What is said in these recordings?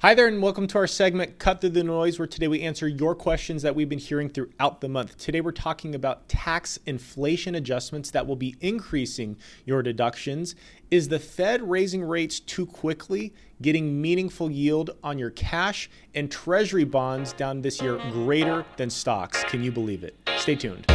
Hi there, and welcome to our segment, Cut Through the Noise, where today we answer your questions that we've been hearing throughout the month. Today we're talking about tax inflation adjustments that will be increasing your deductions. Is the Fed raising rates too quickly, getting meaningful yield on your cash, and Treasury bonds down this year greater than stocks? Can you believe it? Stay tuned.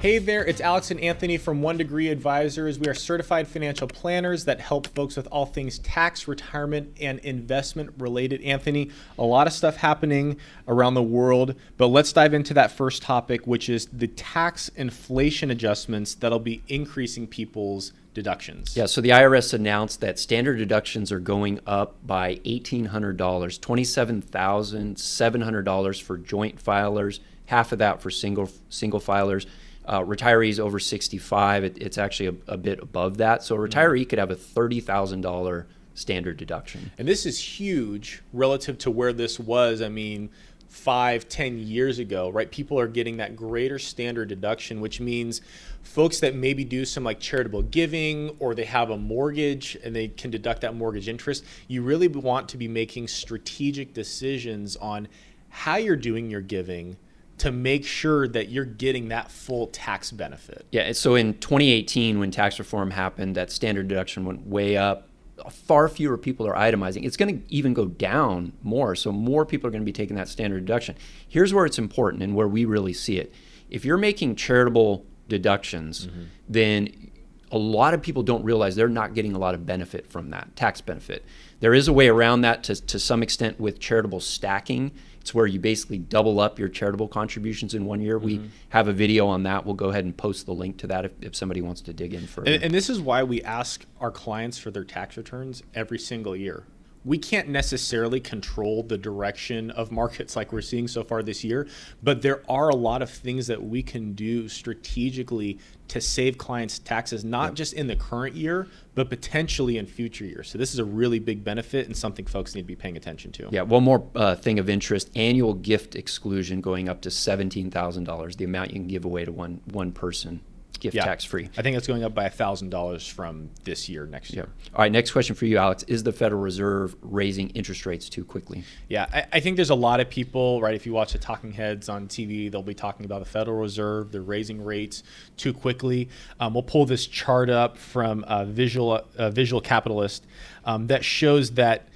Hey there, it's Alex and Anthony from One Degree Advisors. We are certified financial planners that help folks with all things tax, retirement, and investment related. Anthony, a lot of stuff happening around the world, but let's dive into that first topic, which is the tax inflation adjustments that'll be increasing people's deductions. Yeah, so the IRS announced that standard deductions are going up by $1,800, $27,700 for joint filers, half of that for single filers. Retirees over 65, it's actually a bit above that. So a retiree could have a $30,000 standard deduction. And this is huge relative to where this was, 5-10 years ago, right? People are getting that greater standard deduction, which means folks that maybe do some like charitable giving, or they have a mortgage and they can deduct that mortgage interest. You really want to be making strategic decisions on how you're doing your giving to make sure that you're getting that full tax benefit. Yeah, so in 2018, when tax reform happened, that standard deduction went way up. Far fewer people are itemizing. It's going to even go down more, so more people are going to be taking that standard deduction. Here's where it's important and where we really see it. If you're making charitable deductions, then a lot of people don't realize they're not getting a lot of benefit from that, tax benefit. There is a way around that to some extent with charitable stacking. It's where you basically double up your charitable contributions in 1 year. We have a video on that. We'll go ahead and post the link to that if somebody wants to dig in further. And this is why we ask our clients for their tax returns every single year. We can't necessarily control the direction of markets like we're seeing so far this year, but there are a lot of things that we can do strategically to save clients' taxes, not just in the current year, but potentially in future years. So this is a really big benefit and something folks need to be paying attention to. Yeah, one more thing of interest, annual gift exclusion going up to $17,000, the amount you can give away to one person. Gift tax-free. I think it's going up by $1,000 from this year, next year. All right, next question for you, Alex. Is the Federal Reserve raising interest rates too quickly? Yeah, I think there's a lot of people, right? If you watch the talking heads on TV, they'll be talking about the Federal Reserve. They're raising rates too quickly. We'll pull this chart up from Visual Capitalist that shows that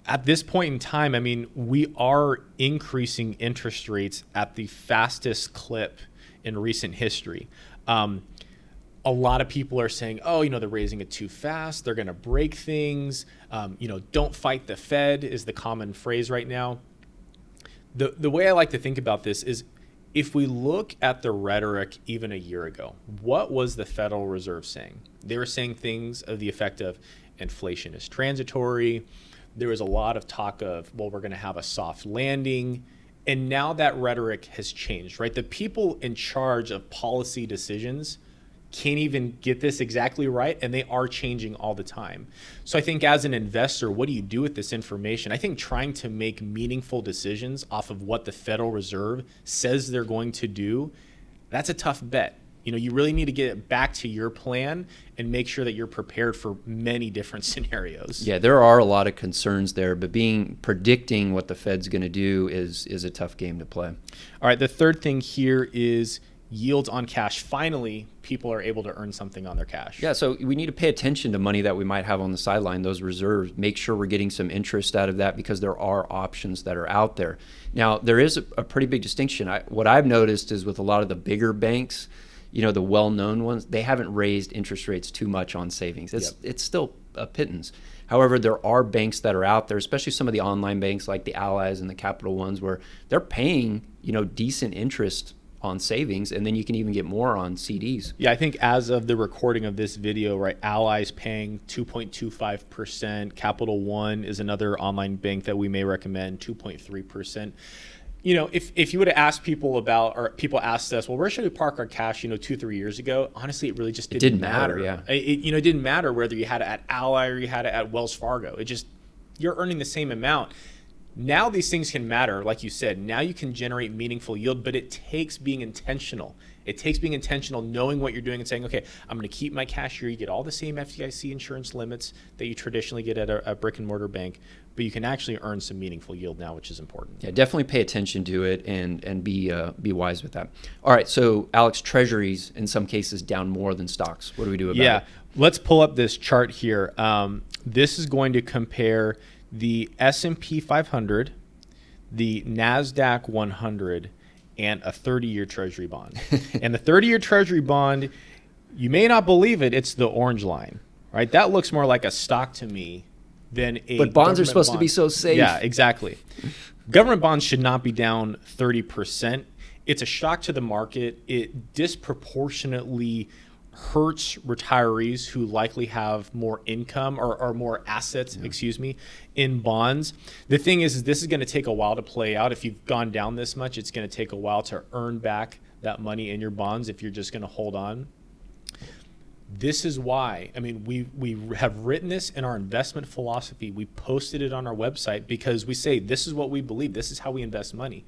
at this point in time, we are increasing interest rates at the fastest clip in recent history. A lot of people are saying, they're raising it too fast. They're going to break things. Don't fight the Fed is the common phrase right now. The way I like to think about this is if we look at the rhetoric even a year ago, what was the Federal Reserve saying? They were saying things of the effect of inflation is transitory. There was a lot of talk of, we're going to have a soft landing. And now that rhetoric has changed, right? The people in charge of policy decisions can't even get this exactly right, and they are changing all the time. So I think as an investor, what do you do with this information? I think trying to make meaningful decisions off of what the Federal Reserve says they're going to do, that's a tough bet. You really need to get back to your plan and make sure that you're prepared for many different scenarios. Yeah, there are a lot of concerns there, but predicting what the Fed's going to do is a tough game to play. All right, the third thing here is yields on cash. Finally, people are able to earn something on their cash. Yeah, so we need to pay attention to money that we might have on the sideline, those reserves. Make sure we're getting some interest out of that because there are options that are out there. Now, there is a pretty big distinction. What I've noticed is with a lot of the bigger banks, the well-known ones, they haven't raised interest rates too much on savings. It's still a pittance. However, there are banks that are out there, especially some of the online banks like the Allies and the Capital Ones, where they're paying, decent interest on savings, and then you can even get more on CDs. Yeah, I think as of the recording of this video, right, Allies paying 2.25%. Capital One is another online bank that we may recommend, 2.3%. If you would have asked people about, or people asked us, where should we park our cash, 2-3 years ago? Honestly, it really just didn't matter. Yeah. It didn't matter whether you had it at Ally or you had it at Wells Fargo. You're earning the same amount. Now these things can matter, like you said. Now you can generate meaningful yield, but it takes being intentional It takes being intentional, knowing what you're doing and saying, okay, I'm going to keep my cash here. You get all the same FDIC insurance limits that you traditionally get at a brick and mortar bank, but you can actually earn some meaningful yield now, which is important. Yeah, definitely pay attention to it and be wise with that. All right, so Alex, Treasuries in some cases down more than stocks. What do we do about it? Let's pull up this chart here. This is going to compare the S&P 500, the NASDAQ 100, and a 30-year Treasury bond. And the 30-year Treasury bond, you may not believe it, it's the orange line, right? That looks more like a stock to me than a But bonds are supposed bond. to be so safe. Yeah, exactly. Government bonds should not be down 30%. It's a shock to the market. It disproportionately hurts retirees who likely have more income or more assets, in bonds. The thing is this is going to take a while to play out. If you've gone down this much, it's going to take a while to earn back that money in your bonds if you're just going to hold on. This is why, we have written this in our investment philosophy. We posted it on our website because we say this is what we believe. This is how we invest money.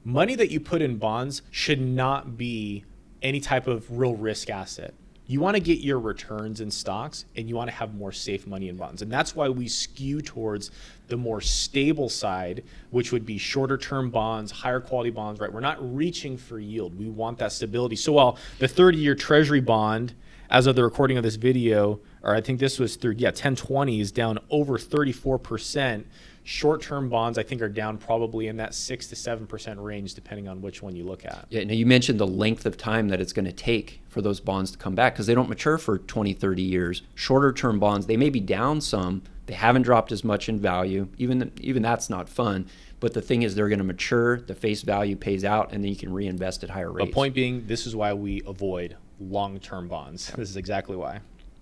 Money that you put in bonds should not be any type of real risk asset. You want to get your returns in stocks and you want to have more safe money in bonds. And that's why we skew towards the more stable side, which would be shorter term bonds, higher quality bonds, right? We're not reaching for yield. We want that stability. So while the 30-year Treasury bond, as of the recording of this video, or I think this was through 1020, is down over 34%. Short-term bonds, I think, are down probably in that 6 to 7% range, depending on which one you look at. Yeah, now you mentioned the length of time that it's going to take for those bonds to come back because they don't mature for 20, 30 years. Shorter-term bonds, they may be down some. They haven't dropped as much in value. Even that's not fun. But the thing is they're going to mature, the face value pays out, and then you can reinvest at higher rates. The point being, this is why we avoid long-term bonds. This is exactly why.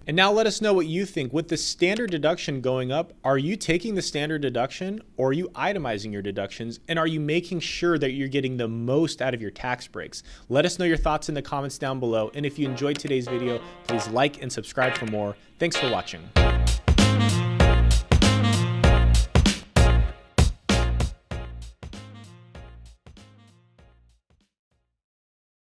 And now let us know what you think. With the standard deduction going up, are you taking the standard deduction or are you itemizing your deductions? And are you making sure that you're getting the most out of your tax breaks? Let us know your thoughts in the comments down below. And if you enjoyed today's video, please like and subscribe for more. Thanks for watching.